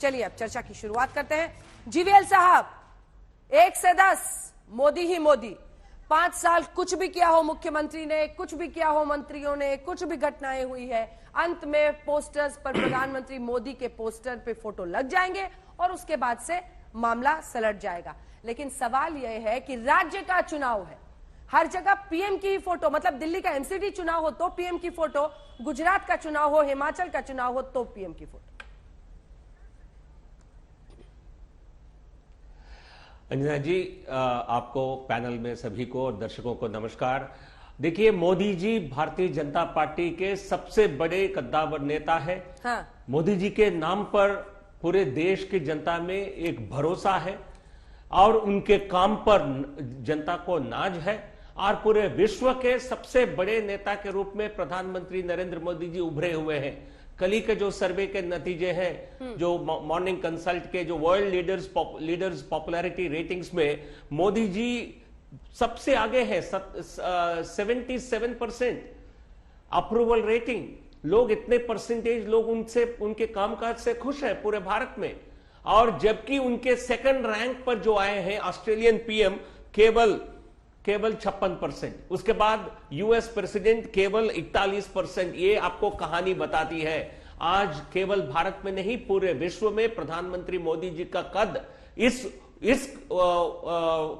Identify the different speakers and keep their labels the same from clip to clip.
Speaker 1: चलिए अब चर्चा की शुरुआत करते हैं। जीवीएल साहब, 1 से 10 मोदी ही मोदी। 5 साल कुछ भी किया हो मुख्यमंत्री ने, कुछ भी किया हो मंत्रियों ने, कुछ भी घटनाएं हुई है, अंत में पोस्टर्स पर प्रधानमंत्री मोदी के पोस्टर पे फोटो लग जाएंगे और उसके बाद से मामला सलट जाएगा। लेकिन सवाल यह है कि राज्य का चुनाव है, हर जगह पीएम की ही फोटो, मतलब दिल्ली का एमसीडी चुनाव हो तो पीएम की फोटो, गुजरात का चुनाव हो, हिमाचल का चुनाव हो तो पीएम की फोटो।
Speaker 2: अंजना जी, आपको, पैनल में सभी को और दर्शकों को नमस्कार। देखिए, मोदी जी भारतीय जनता पार्टी के सबसे बड़े कद्दावर नेता है।
Speaker 1: हाँ।
Speaker 2: मोदी जी के नाम पर पूरे देश की जनता में एक भरोसा है और उनके काम पर जनता को नाज है और पूरे विश्व के सबसे बड़े नेता के रूप में प्रधानमंत्री नरेंद्र मोदी जी उभरे हुए हैं। कल ही के जो सर्वे के नतीजे हैं, जो मॉर्निंग कंसल्ट के जो वर्ल्ड लीडर्स पॉपुलैरिटी रेटिंग्स में मोदी जी सबसे आगे है, 77% अप्रूवल रेटिंग। लोग इतने परसेंटेज लोग उनसे, उनके कामकाज से खुश हैं पूरे भारत में। और जबकि उनके सेकंड रैंक पर जो आए हैं ऑस्ट्रेलियन पीएम केवल 56%, उसके बाद यूएस प्रेसिडेंट केवल 41%। ये आपको कहानी बताती है आज केवल भारत में नहीं पूरे विश्व में प्रधानमंत्री मोदी जी का कद इस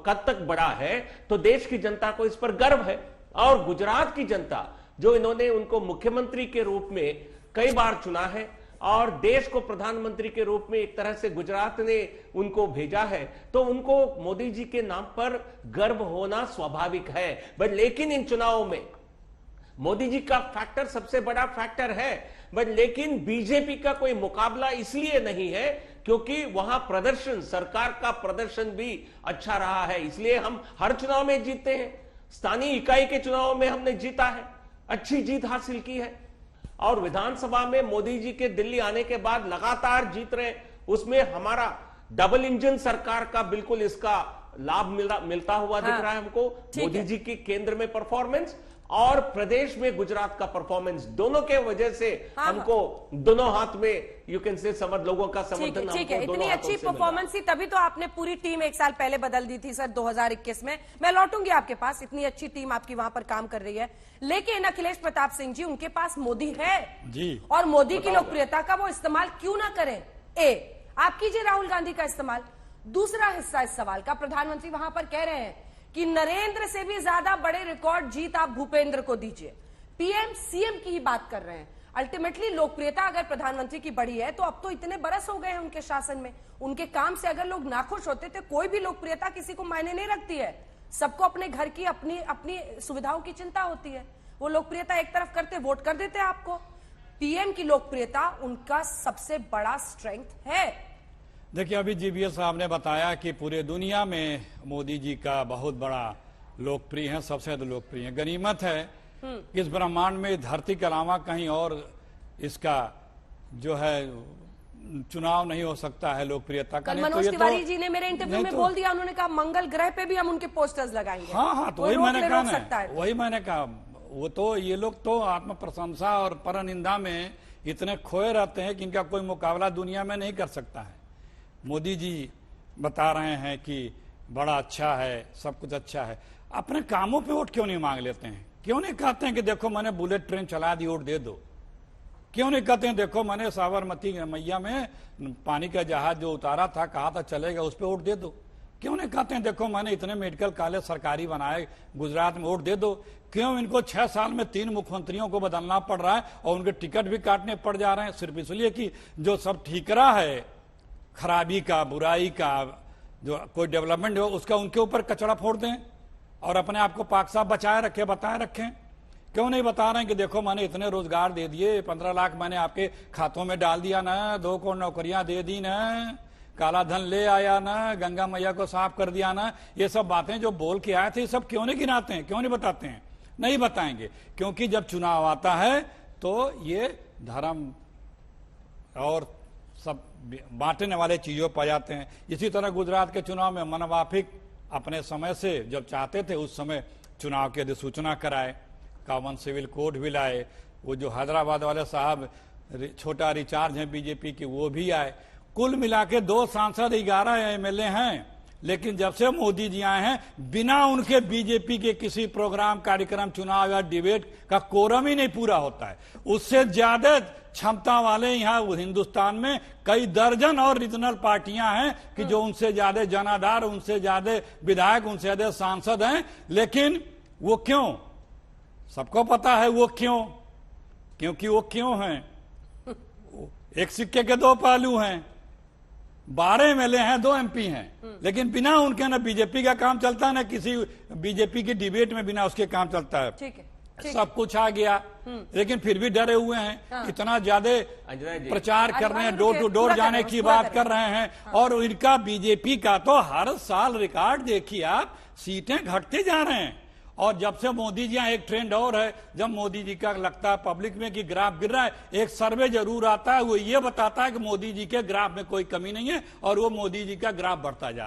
Speaker 2: कद तक बढ़ा है, तो देश की जनता को इस पर गर्व है। और गुजरात की जनता, जो इन्होंने उनको मुख्यमंत्री के रूप में कई बार चुना है और देश को प्रधानमंत्री के रूप में एक तरह से गुजरात ने उनको भेजा है, तो उनको मोदी जी के नाम पर गर्व होना स्वाभाविक है। बट लेकिन इन चुनावों में मोदी जी का फैक्टर सबसे बड़ा फैक्टर है, बट लेकिन बीजेपी का कोई मुकाबला इसलिए नहीं है क्योंकि वहां प्रदर्शन, सरकार का प्रदर्शन भी अच्छा रहा है, इसलिए हम हर चुनाव में जीतते हैं। स्थानीय इकाई के चुनाव में हमने जीता है, अच्छी जीत हासिल की है। और विधानसभा में मोदी जी के दिल्ली आने के बाद लगातार जीत रहे, उसमें हमारा डबल इंजन सरकार का बिल्कुल इसका लाभ मिलता हुआ दिख रहा है हमको। मोदी जी की केंद्र में परफॉर्मेंस और प्रदेश में गुजरात का परफॉर्मेंस, दोनों के वजह से हमको दोनों हाथ में, यू कैन से, समझ लोगों का समर्थन
Speaker 1: ठीक है। इतनी अच्छी परफॉर्मेंस थी तभी तो आपने पूरी टीम 1 साल पहले बदल दी थी सर, 2021 में। मैं लौटूंगी आपके पास, इतनी अच्छी टीम आपकी वहां पर काम कर रही है। लेकिन अखिलेश प्रताप सिंह जी, उनके पास मोदी है जी, और मोदी की लोकप्रियता का वो इस्तेमाल क्यों ना करें? आप कीजिए राहुल गांधी का इस्तेमाल। दूसरा हिस्सा इस सवाल का, प्रधानमंत्री वहां पर कह रहे हैं कि नरेंद्र से भी ज्यादा बड़े रिकॉर्ड जीत आप भूपेंद्र को दीजिए। पीएम सीएम की ही बात कर रहे हैं। अल्टीमेटली लोकप्रियता अगर प्रधानमंत्री की बढ़ी है तो अब तो इतने बरस हो गए हैं उनके शासन में, उनके काम से अगर लोग नाखुश होते तो कोई भी लोकप्रियता किसी को मायने नहीं रखती है। सबको अपने घर की अपनी सुविधाओं की चिंता होती है। वो लोकप्रियता एक तरफ करते, वोट कर देते आपको। पीएम की लोकप्रियता उनका सबसे बड़ा स्ट्रेंथ है।
Speaker 3: देखिए, अभी जीवीएल साहब ने बताया कि पूरे दुनिया में मोदी जी का बहुत बड़ा लोकप्रिय है, सबसे ज्यादा लोकप्रिय है। गनीमत है इस ब्रह्मांड में धरती के अलावा कहीं और इसका जो है चुनाव नहीं हो सकता है लोकप्रियता का।
Speaker 1: मनोज तिवारी जी ने मेरे इंटरव्यू में बोल दिया, उन्होंने कहा मंगल ग्रह पे भी हम उनके पोस्टर्स लगाएंगे।
Speaker 3: हाँ, तो वही मैंने कहा, वही मैंने कहा। वो तो ये लोग तो आत्म प्रशंसा और परनिंदा में इतने खोए रहते हैं कि इनका कोई मुकाबला दुनिया में नहीं कर सकता है। मोदी जी बता रहे हैं कि बड़ा अच्छा है, सब कुछ अच्छा है, अपने कामों पे वोट क्यों नहीं मांग लेते हैं? क्यों नहीं कहते हैं कि देखो मैंने बुलेट ट्रेन चला दी, वोट दे दो? क्यों नहीं कहते हैं देखो मैंने साबरमती मैया में पानी का जहाज जो उतारा था, कहा था चलेगा, उस पर वोट दे दो? क्यों नहीं कहते हैं देखो मैंने इतने मेडिकल कॉलेज सरकारी बनाए गुजरात में, वोट दे दो? क्यों इनको 6 साल में 3 मुख्यमंत्रियों को बदलना पड़ रहा है और उनके टिकट भी काटने पड़ जा रहे हैं, सिर्फ इसलिए कि जो सब ठीकरा है खराबी का, बुराई का, जो कोई डेवलपमेंट हो उसका उनके ऊपर कचरा फोड़ दें और अपने आप को पाक साफ बताए रखें? क्यों नहीं बता रहे हैं कि देखो मैंने इतने रोजगार दे दिए, 15 लाख मैंने आपके खातों में डाल दिया ना, 2 करोड़ नौकरियां दे दी ना, काला धन ले आया ना, गंगा मैया को साफ कर दिया ना। ये सब बातें जो बोल के आए थे, ये सब क्यों नहीं गिनाते हैं, क्यों नहीं बताते हैं? नहीं बताएंगे, क्योंकि जब चुनाव आता है तो ये धर्म और सब बांटने वाले चीजों पर जाते हैं। इसी तरह गुजरात के चुनाव में मनवाफिक अपने समय से जब चाहते थे उस समय चुनाव की अधिसूचना कराए, कॉमन सिविल कोड भी लाए। वो जो हैदराबाद वाले साहब छोटा रिचार्ज हैं बीजेपी की, वो भी आए। कुल मिला के 2 सांसद 11 एमएलए हैं, लेकिन जब से मोदी जी आए हैं बिना उनके बीजेपी के किसी प्रोग्राम, कार्यक्रम, चुनाव या डिबेट का कोरम ही नहीं पूरा होता है। उससे ज्यादा क्षमता वाले यहाँ हिंदुस्तान में कई दर्जन और रीजनल पार्टियां हैं कि जो उनसे ज्यादा जनाधार, उनसे ज्यादा विधायक, उनसे ज्यादा सांसद हैं। लेकिन वो क्यों? सबको पता है वो क्यों, क्योंकि वो क्यों हैं। एक सिक्के के 2 पहलू हैं। 12 एमएलए हैं, 2 एमपी हैं, लेकिन बिना उनके ना बीजेपी का काम चलता है, ना किसी बीजेपी की डिबेट में बिना उसके काम चलता है।
Speaker 1: ठीक है,
Speaker 3: सब कुछ आ गया, लेकिन फिर भी डरे हुए हैं।
Speaker 1: हाँ।
Speaker 3: इतना ज्यादा प्रचार कर रहे हैं, डोर टू डोर जाने की बात कर रहे हैं। और इनका बीजेपी का तो हर साल रिकॉर्ड देखिए आप, सीटें घटते जा रहे हैं। और जब से मोदी जी यहाँ, एक ट्रेंड और है, जब मोदी जी का लगता है पब्लिक में कि ग्राफ गिर रहा है, एक सर्वे जरूर आता है, वो ये बताता है कि मोदी जी के ग्राफ में कोई कमी नहीं है और वो मोदी जी का ग्राफ बढ़ता जा रहा है।